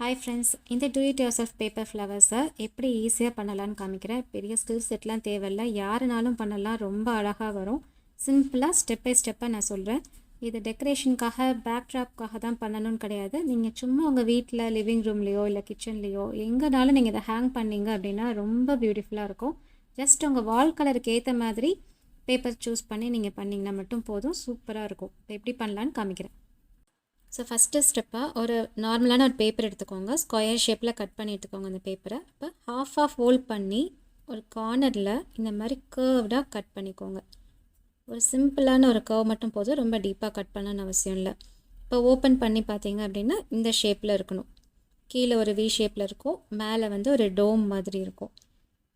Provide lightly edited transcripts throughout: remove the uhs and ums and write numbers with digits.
Hi friends, இந்த do it yourself paper ஃப்ளவர்ஸை எப்படி ஈஸியாக பண்ணலான்னு காமிக்கிறேன். பெரிய ஸ்கில் செட்லாம் தேவையில்லை, யாருனாலும் பண்ணலாம். ரொம்ப அழகாக வரும். சிம்பிளாக ஸ்டெப் பை ஸ்டெப்பாக நான் சொல்கிறேன். இது டெக்கரேஷனுக்காக பேக்ட்ராப்காக தான் பண்ணணும்னு கிடையாது. நீங்கள் சும்மா உங்கள் வீட்டில் லிவிங் ரூம்லேயோ இல்லை கிச்சன்லேயோ எங்கேனாலும் நீங்கள் இதை ஹேங் பண்ணிங்க அப்படின்னா ரொம்ப பியூட்டிஃபுல்லாக இருக்கும். ஜஸ்ட் உங்கள் வால் கலருக்கு ஏற்ற மாதிரி பேப்பர் சூஸ் பண்ணி நீங்கள் பண்ணிங்கன்னா மட்டும் போதும், சூப்பராக இருக்கும். இப்போ எப்படி பண்ணலான்னு காமிக்கிறேன். ஸோ ஃபஸ்ட்டு ஸ்டெப்பாக ஒரு நார்மலான ஒரு பேப்பர் எடுத்துக்கோங்க. ஸ்கொயர் ஷேப்பில் கட் பண்ணி எடுத்துக்கோங்க அந்த பேப்பரை. இப்போ ஹாஃபாக ஃபோல்ட் பண்ணி ஒரு கார்னரில் இந்த மாதிரி கர்வ்டாக கட் பண்ணிக்கோங்க. ஒரு சிம்பிளான ஒரு கர்வ் மட்டும் போதும், ரொம்ப டீப்பாக கட் பண்ணணும்னு அவசியம் இல்லை. இப்போ ஓப்பன் பண்ணி பார்த்தீங்க அப்படின்னா இந்த ஷேப்பில் இருக்கணும். கீழே ஒரு வி ஷேப்பில் இருக்கும், மேலே வந்து ஒரு டோம் மாதிரி இருக்கும்.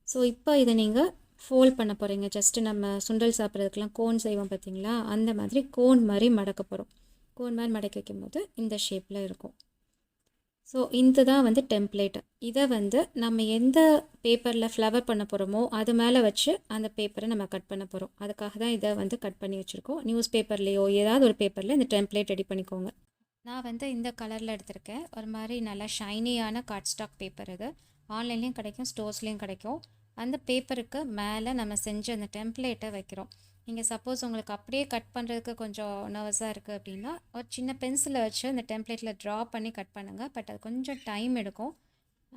ஸோ இப்போ இதை நீங்கள் ஃபோல்ட் பண்ண போகிறீங்க. ஜஸ்ட்டு நம்ம சுண்டல் சாப்பிட்றதுக்கெலாம் கோன் செய்வோம் பார்த்தீங்களா, அந்த மாதிரி கோன் மாதிரி மடக்க போகிறோம். கோன் மாதிரி மடக்கி வைக்கும்போது இந்த ஷேப்பில் இருக்கும். ஸோ இந்த தான் வந்து டெம்ப்ளேட்டு. இதை வந்து நம்ம எந்த பேப்பரில் ஃப்ளவர் பண்ண போகிறோமோ அது மேலே வச்சு அந்த பேப்பரை நம்ம கட் பண்ண போகிறோம். அதுக்காக தான் இதை வந்து கட் பண்ணி வச்சுருக்கோம். நியூஸ் பேப்பர்லேயோ ஏதாவது ஒரு பேப்பரில் இந்த டெம்ப்ளேட் ரெடி பண்ணிக்கோங்க. நான் வந்து இந்த கலரில் எடுத்திருக்கேன். ஒரு மாதிரி நல்லா ஷைனியான கார்ட் ஸ்டாக் பேப்பர். இது ஆன்லைன்லேயும் கிடைக்கும், ஸ்டோர்ஸ்லேயும் கிடைக்கும். அந்த பேப்பருக்கு மேலே நம்ம செஞ்ச அந்த டெம்ப்ளேட்டை வைக்கிறோம். நீங்கள் சப்போஸ் உங்களுக்கு அப்படியே கட் பண்ணுறதுக்கு கொஞ்சம் நர்வஸாக இருக்குது அப்படின்னா ஒரு சின்ன பென்சிலை வச்சு அந்த டெம்ப்ளேட்டில் ட்ரா பண்ணி கட் பண்ணுங்கள். பட் அது கொஞ்சம் டைம் எடுக்கும்.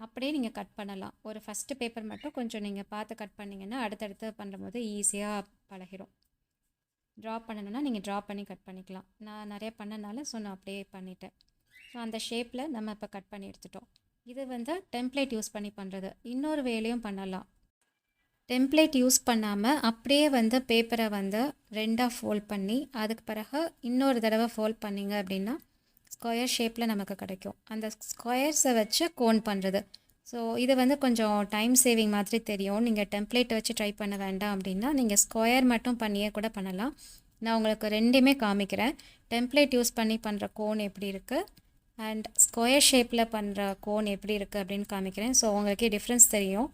அப்படியே நீங்கள் கட் பண்ணலாம். ஒரு ஃபஸ்ட்டு பேப்பர் மட்டும் கொஞ்சம் நீங்கள் பார்த்து கட் பண்ணிங்கன்னா அடுத்தடுத்து பண்ணும்போது ஈஸியாக பழகிடும். ட்ரா பண்ணணுன்னா நீங்கள் ட்ரா பண்ணி கட் பண்ணிக்கலாம். நான் நிறைய பண்ணனால ஸோ நான் அப்படியே பண்ணிட்டேன். ஸோ அந்த ஷேப்பில் நம்ம இப்போ கட் பண்ணி எடுத்துட்டோம். இது வந்து டெம்ப்ளேட் யூஸ் பண்ணி பண்ணுறது. இன்னொரு வேலையும் பண்ணலாம். டெம்ப்ளேட் யூஸ் பண்ணாமல் அப்படியே வந்து பேப்பரை வந்து ரெண்டாக ஃபோல்ட் பண்ணி அதுக்கு பிறகு இன்னொரு தடவை ஃபோல்ட் பண்ணிங்க அப்படின்னா ஸ்கொயர் ஷேப்பில் நமக்கு கிடைக்கும். அந்த ஸ்கொயர்ஸை வச்சு கோன் பண்ணுறது. ஸோ இது வந்து கொஞ்சம் டைம் சேவிங் மாதிரி தெரியும். நீங்கள் டெம்ப்ளேட்டை வச்சு ட்ரை பண்ண வேண்டாம் அப்படின்னா நீங்கள் ஸ்கொயர் மட்டும் பண்ணியே கூட பண்ணலாம். நான் உங்களுக்கு ரெண்டுமே காமிக்கிறேன். டெம்ப்ளேட் யூஸ் பண்ணி பண்ணுற கோன் எப்படி இருக்குது அண்ட் ஸ்கொயர் ஷேப்பில் பண்ணுற கோன் எப்படி இருக்குது அப்படின்னு காமிக்கிறேன். ஸோ உங்களுக்கே டிஃப்ரென்ஸ் தெரியும்.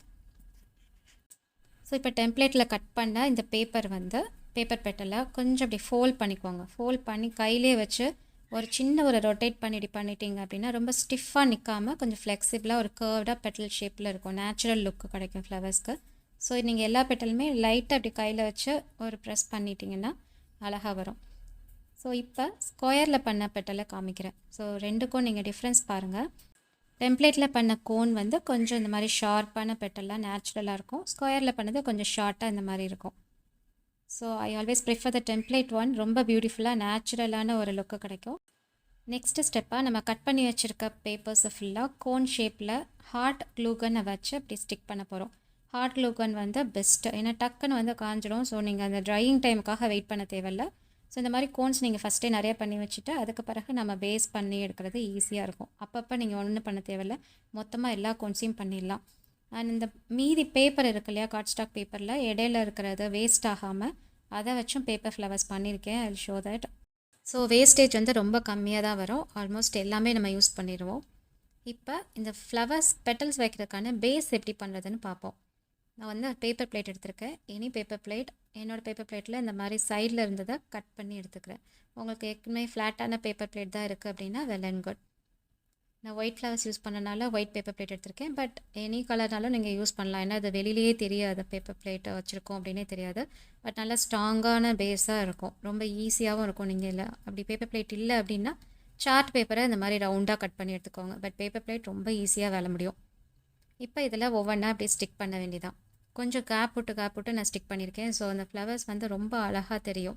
ஸோ இப்போ டெம்ப்ளேட்டில் கட் பண்ண இந்த பேப்பர் வந்து பேப்பர் பெட்டலை கொஞ்சம் அப்படி ஃபோல்ட் பண்ணிக்கோங்க. ஃபோல்ட் பண்ணி கையிலே வச்சு ஒரு சின்ன ஒரு ரொட்டேட் பண்ணிட்டீங்க அப்படின்னா ரொம்ப ஸ்டிஃபாக நிற்காமல் கொஞ்சம் ஃப்ளெக்சிபிளாக ஒரு கர்வ்டாக பெட்டல் ஷேப்பில் இருக்கும். நேச்சுரல் லுக்கு கிடைக்கும் ஃப்ளவர்ஸ்க்கு. ஸோ நீங்கள் எல்லா பெட்டலுமே லைட்டாக அப்படி கையில் வச்சு ஒரு ப்ரெஸ் பண்ணிட்டீங்கன்னா அழகாக வரும். ஸோ இப்போ ஸ்கொயரில் பண்ண பெட்டலை காமிக்கிறேன். ஸோ ரெண்டுக்கும் நீங்கள் டிஃப்ரென்ஸ் பாருங்கள். டெம்ப்ளேட்டில் பண்ண கோன் வந்து கொஞ்சம் இந்த மாதிரி ஷார்ப்பான பெட்டெல்லாம் நேச்சுரலாக இருக்கும். ஸ்கொயரில் பண்ணது கொஞ்சம் ஷார்ட்டாக இந்த மாதிரி இருக்கும். So I always prefer the template one. ரொம்ப பியூட்டிஃபுல்லாக நேச்சுரலான ஒரு லுக்கு கிடைக்கும். நெக்ஸ்ட்டு ஸ்டெப்பாக நம்ம கட் பண்ணி வச்சுருக்க பேப்பர்ஸை ஃபுல்லாக கோன் ஷேப்பில் ஹாட் க்ளூகனை வச்சு அப்படி ஸ்டிக் பண்ண போகிறோம். ஹாட் க்ளூகன் வந்து பெஸ்ட்டு, ஏன்னா டக்குன்னு வந்து காஞ்சிடும். ஸோ நீங்கள் அந்த ட்ரையிங் டைமுக்காக வெயிட் பண்ண தேவையில்லை. ஸோ இந்த மாதிரி கோன்ஸ் நீங்கள் ஃபஸ்ட்டே நிறைய பண்ணி வச்சுட்டு அதுக்கு பிறகு நம்ம பேஸ் பண்ணி எடுக்கிறது ஈஸியாக இருக்கும். அப்பப்போ நீங்கள் ஒன்றும் பண்ண தேவையில்லை, மொத்தமாக எல்லா கோன்ஸையும் பண்ணிடலாம். அண்ட் இந்த மீதி பேப்பர் இருக்கு இல்லையா, கார்ட் ஸ்டாக் பேப்பரில் இடையில இருக்கிறது வேஸ்ட் ஆகாமல் அதை வச்சும் பேப்பர் ஃப்ளவர்ஸ் பண்ணியிருக்கேன். I show that. So wastage வந்து ரொம்ப கம்மியாக தான் வரும். ஆல்மோஸ்ட் எல்லாமே நம்ம யூஸ் பண்ணிடுவோம். இப்போ இந்த ஃப்ளவர்ஸ் பெட்டல்ஸ் வைக்கிறதுக்கான பேஸ் எப்படி பண்ணுறதுன்னு பார்ப்போம். நான் வந்து பேப்பர் பிளேட் எடுத்திருக்கேன். Any paper plate. என்னோடய பேப்பர் பிளேட்டில் இந்த மாதிரி சைடில் இருந்ததை கட் பண்ணி எடுத்துக்கிறேன். உங்களுக்கு ஏற்கனவே ஃப்ளாட்டான பேப்பர் பிளேட் தான் இருக்குது அப்படின்னா வெல் அண்ட் குட். நான் ஒயிட் ஃப்ளவர்ஸ் யூஸ் பண்ணனால ஒயிட் பேப்பர் பிளேட் எடுத்திருக்கேன். பட் எனி கலர்னாலும் நீங்கள் யூஸ் பண்ணலாம். ஏன்னா அது வெளியிலேயே தெரியாது பேப்பர் பிளேட்டை வச்சுருக்கோம் அப்படின்னே தெரியாது. பட் நல்லா ஸ்ட்ராங்கான பேஸாக இருக்கும், ரொம்ப ஈஸியாகவும் இருக்கும். நீங்கள் இல்லை அப்படி பேப்பர் பிளேட் இல்லை அப்படின்னா சார்ட் பேப்பரை இந்த மாதிரி ரவுண்டாக கட் பண்ணி எடுத்துக்கோங்க. பட் பேப்பர் பிளேட் ரொம்ப ஈஸியாக வேலை முடியும். இப்போ இதில் ஒவ்வொன்றா அப்படியே ஸ்டிக் பண்ண வேண்டியதான். கொஞ்சம் கேப் விட்டு நான் ஸ்டிக் பண்ணியிருக்கேன். ஸோ அந்த ஃப்ளவர்ஸ் வந்து ரொம்ப அழகாக தெரியும்.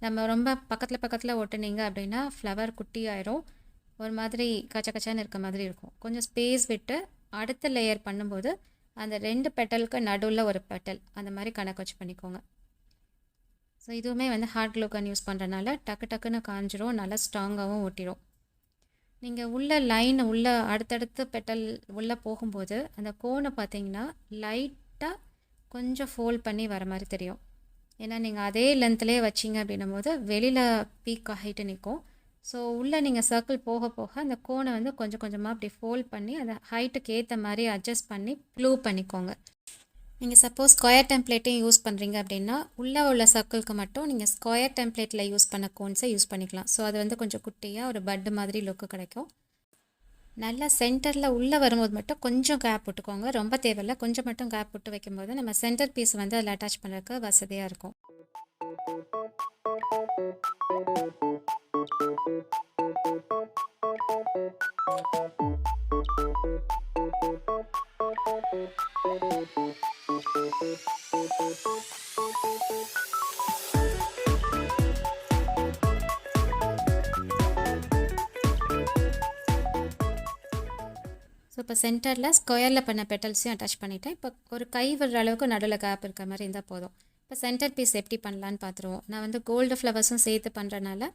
நம்ம ரொம்ப பக்கத்தில் ஒட்டுனீங்க அப்படின்னா ஃப்ளவர் குட்டி ஆயிரும், ஒரு மாதிரி கச்சன்னு இருக்க மாதிரி இருக்கும். கொஞ்சம் ஸ்பேஸ் விட்டு அடுத்த லேயர் பண்ணும்போது அந்த 2 பெட்டலுக்கு நடுவில் ஒரு பெட்டல் அந்த மாதிரி கணக்கு வச்சு பண்ணிக்கோங்க. ஸோ இதுவுமே வந்து ஹார்ட் க்ளூகன் யூஸ் பண்ணுறதுனால டக்குன்னு காஞ்சிரும், நல்லா ஸ்ட்ராங்காகவும் ஒட்டிடும். நீங்கள் உள்ள லைன் உள்ள அடுத்தடுத்து பெட்டல் உள்ளே போகும்போது அந்த கோனை பார்த்தீங்கன்னா லைட்டாக கொஞ்சம் ஃபோல்ட் பண்ணி வர மாதிரி தெரியும். ஏன்னா நீங்கள் அதே லென்த்லேயே வச்சிங்க அப்படின்னும் போது வெளியில் பீக் ஆகிட்டு நிற்கும். ஸோ உள்ளே நீங்கள் சர்க்கிள் போக அந்த கோனை வந்து கொஞ்சம் கொஞ்சமாக அப்படி ஃபோல்ட் பண்ணி அந்த ஹைட்டுக்கு ஏற்ற மாதிரி அட்ஜஸ்ட் பண்ணி க்ளூ பண்ணிக்கோங்க. நீங்கள் சப்போஸ் ஸ்கொயர் டெம்ப்ளேட்டையும் யூஸ் பண்ணுறீங்க அப்படின்னா உள்ளே உள்ள சர்க்கிளுக்கு மட்டும் நீங்கள் ஸ்கொயர் டெம்ப்ளேட்டில் யூஸ் பண்ண கோன்ஸை யூஸ் பண்ணிக்கலாம். ஸோ அது வந்து கொஞ்சம் குட்டியாக ஒரு பட்டு மாதிரி லுக்கு கிடைக்கும். நல்லா சென்டரில் உள்ளே வரும்போது மட்டும் கொஞ்சம் கேப் விட்டுக்கோங்க, ரொம்ப தேவையில்லை, கொஞ்சம் மட்டும் கேப் விட்டு வைக்கும்போது நம்ம சென்டர் பீஸ் வந்து அதில் அட்டாச் பண்ணுறதுக்கு வசதியாக இருக்கும். ஸோ இப்போ சென்டரில் ஸ்கொயரில் பண்ண பெட்டல்ஸையும் அட்டாச் பண்ணிவிட்டேன். இப்போ ஒரு கை விடுற அளவுக்கு நடுவில் கேப் இருக்கிற மாதிரி இருந்தால் போதும். இப்போ சென்டர் பீஸ் எப்படி பண்ணலான்னு பார்த்துருவோம். நான் வந்து கோல்டு ஃப்ளவர்ஸும் சேர்த்து பண்ணுறனால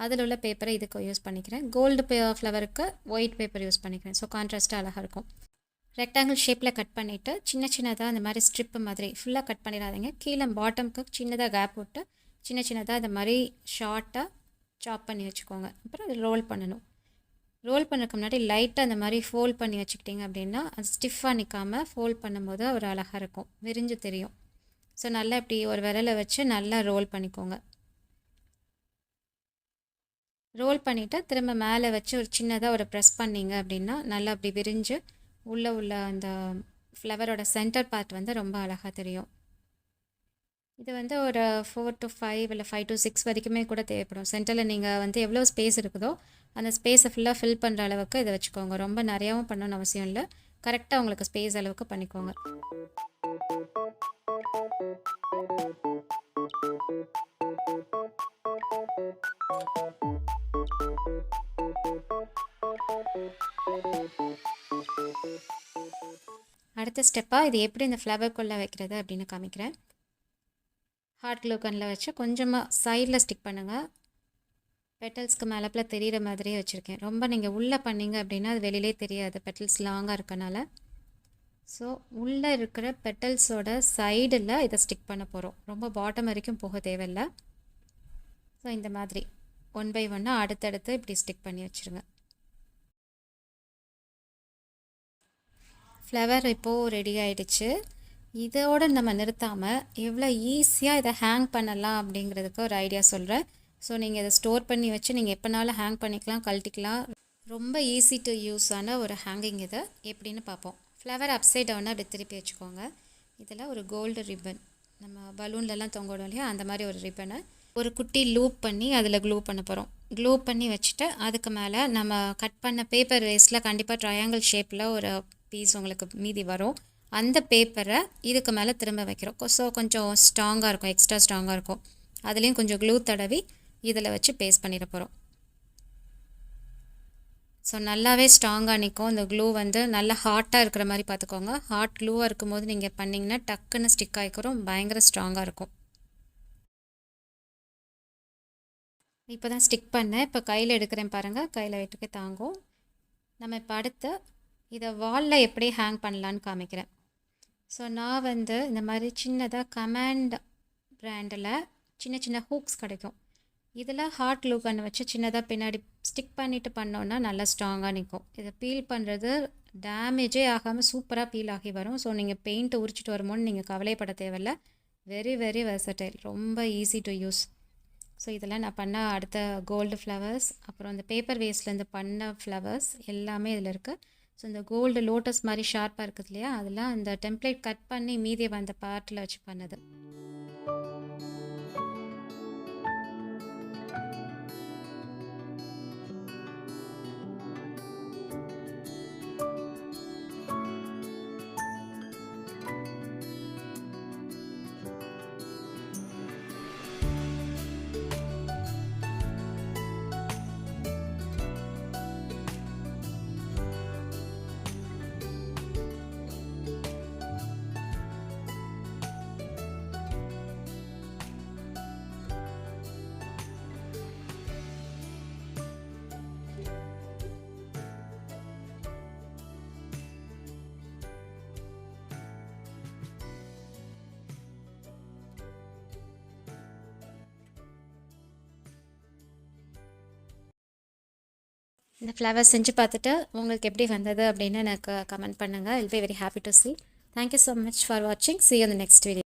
அதில் உள்ள பேப்பரை இதுக்கு யூஸ் பண்ணிக்கிறேன். கோல்டு ஃப்ளவருக்கு ஒயிட் பேப்பர் யூஸ் பண்ணிக்கிறேன். ஸோ கான்ட்ராஸ்ட்டாக அழகாக இருக்கும். ரெக்டாங்கிள் ஷேப்பில் கட் பண்ணிவிட்டு சின்ன சின்னதாக அந்த மாதிரி ஸ்ட்ரிப்பு மாதிரி ஃபுல்லாக கட் பண்ணிடாதீங்க. கீழே பாட்டமுக்கு சின்னதாக கேப் விட்டு சின்ன சின்னதாக இந்த மாதிரி ஷார்ட்டாக சாப் பண்ணி வச்சுக்கோங்க. அப்புறம் அது ரோல் பண்ணணும். ரோல் பண்ணுறதுக்கு முன்னாடி லைட்டாக அந்த மாதிரி ஃபோல்ட் பண்ணி வச்சுக்கிட்டிங்க அப்படின்னா அது ஸ்டிஃபாக நிற்காமல் ஃபோல்ட் பண்ணும்போது ஒரு அழகாக இருக்கும், விரிஞ்சு தெரியும். ஸோ நல்லா இப்படி ஒரு விரலை வச்சு நல்லா ரோல் பண்ணிக்கோங்க. ரோல் பண்ணிவிட்டு திரும்ப மேலே வச்சு ஒரு சின்னதாக ஒரு ப்ரெஸ் பண்ணிங்க அப்படின்னா நல்லா அப்படி விரிஞ்சு உள்ளே உள்ள அந்த ஃப்ளவரோட சென்டர் பார்ட் வந்து ரொம்ப அழகாக தெரியும். இது வந்து ஒரு 4 to 5 இல்லை 5 to 6 வரைக்குமே கூட தேவைப்படும். சென்டரில் நீங்கள் வந்து எவ்வளோ ஸ்பேஸ் இருக்குதோ அந்த ஸ்பேஸை ஃபுல்லாக ஃபில் பண்ணுற அளவுக்கு இதை வச்சுக்கோங்க. ரொம்ப நிறையாவும் பண்ணணும்னு அவசியம் இல்லை, கரெக்டாக உங்களுக்கு ஸ்பேஸ் அளவுக்கு பண்ணிக்கோங்க. அடுத்த ஸ்டெப்பாக இது எப்படி இந்த ஃப்ளவர்க்குள்ளே வைக்கிறது அப்படின்னு காமிக்கிறேன். ஹாட் க்ளூ கன்னில் வச்சு கொஞ்சமாக சைடில் ஸ்டிக் பண்ணுங்கள். பெட்டல்ஸ்க்கு மேலப்பில் தெரிகிற மாதிரியே வச்சுருக்கேன். ரொம்ப நீங்கள் உள்ளே பண்ணிங்க அப்படின்னா அது வெளியிலே தெரியாது, பெட்டல்ஸ் லாங்காக இருக்கனால. ஸோ உள்ளே இருக்கிற பெட்டல்ஸோட சைடில் இதை ஸ்டிக் பண்ண போகிறோம். ரொம்ப பாட்டம் வரைக்கும் போக தேவையில்லை. ஸோ இந்த மாதிரி 1 by 1 அடுத்தடுத்து இப்படி ஸ்டிக் பண்ணி வச்சுருங்க. ஃப்ளவர் இப்போது ரெடி ஆகிடுச்சு. இதோடு நம்ம நிறுத்தாமல் எவ்வளோ ஈஸியாக இதை ஹேங் பண்ணலாம் அப்படிங்கிறதுக்கு ஒரு ஐடியா சொல்கிறேன். ஸோ நீங்கள் இதை ஸ்டோர் பண்ணி வச்சு நீங்கள் எப்போனாலும் ஹேங் பண்ணிக்கலாம், கழட்டிக்கலாம். ரொம்ப ஈஸி டு யூஸான ஒரு ஹேங்கிங் இது. எப்படின்னு பார்ப்போம். ஃப்ளவர் அப்சைட் டவுனாக அப்படி திருப்பி வச்சுக்கோங்க. இதில் ஒரு கோல்டு ரிப்பன், நம்ம பலூன்லலாம் தொங்கிடும் இல்லையா, அந்த மாதிரி ஒரு ரிப்பனை ஒரு குட்டி லூப் பண்ணி அதில் க்ளூ பண்ண போகிறோம். க்ளூ பண்ணி வச்சுட்டு அதுக்கு மேலே நம்ம கட் பண்ண பேப்பர் வேஸ்ட்டில் கண்டிப்பாக ட்ரையாங்கிள் ஷேப்பில் ஒரு பீஸ் உங்களுக்கு மீதி வரும். அந்த பேப்பரை இதுக்கு மேலே திரும்ப வைக்கிறோம். ஸோ கொஞ்சம் ஸ்ட்ராங்காக இருக்கும், எக்ஸ்ட்ரா ஸ்ட்ராங்காக இருக்கும். அதுலேயும் கொஞ்சம் க்ளூ தடவி இதில் வச்சு பேஸ்ட் பண்ணிட போகிறோம். ஸோ நல்லாவே ஸ்ட்ராங்காக நிற்கும். இந்த க்ளூ வந்து நல்லா ஹாட்டாக இருக்கிற மாதிரி பார்த்துக்கோங்க. ஹாட் க்ளூவாக இருக்கும்போது நீங்கள் பண்ணிங்கன்னா டக்குன்னு ஸ்டிக் ஆகிக்கிறோம், பயங்கர ஸ்ட்ராங்காக இருக்கும். இப்போ தான் ஸ்டிக் பண்ணேன். இப்போ கையில் எடுக்கிறேன் பாருங்கள், கையில் விட்டுக்க தாங்கும். நம்ம இப்போ அடுத்து இதை வாலில் எப்படி ஹேங் பண்ணலான்னு காமிக்கிறேன். ஸோ நான் வந்து இந்த மாதிரி சின்னதாக கமாண்ட் பிராண்டில் சின்ன சின்ன ஹூக்ஸ் கிடைக்கும். இதில் ஹாட் க்ளூ கன் வச்சு சின்னதாக பின்னாடி ஸ்டிக் பண்ணிவிட்டு பண்ணோன்னா நல்லா ஸ்ட்ராங்காக நிற்கும். இதை பீல் பண்ணுறது டேமேஜே ஆகாமல் சூப்பராக பீல் ஆகி வரும். ஸோ நீங்கள் பெயிண்ட்டு உரிச்சிட்டு வரும்போது நீங்கள் கவலைப்பட தேவையில்லை. வெரி வெரி வெர்சடைல், ரொம்ப ஈஸி டு யூஸ். ஸோ இதெல்லாம் நான் பண்ண அடுத்த கோல்டு ஃப்ளவர்ஸ், அப்புறம் இந்த பேப்பர் வேஸ்ட்லேருந்து பண்ண ஃப்ளவர்ஸ் எல்லாமே இதில் இருக்குது. ஸோ இந்த கோல்டு லோட்டஸ் மாதிரி ஷார்ப்பாக இருக்குது இல்லையா, அதெல்லாம் இந்த டெம்ப்ளேட் கட் பண்ணி மீதி வந்த பார்ட்டில் வச்சு பண்ணது. இந்த ஃப்ளவர்ஸ் செஞ்சு பார்த்துட்டு உங்களுக்கு எப்படி வந்தது அப்படின்னு எனக்கு கமெண்ட் பண்ணுங்கள். I'll be very happy to see. Thank you so much for watching. See you in the next video.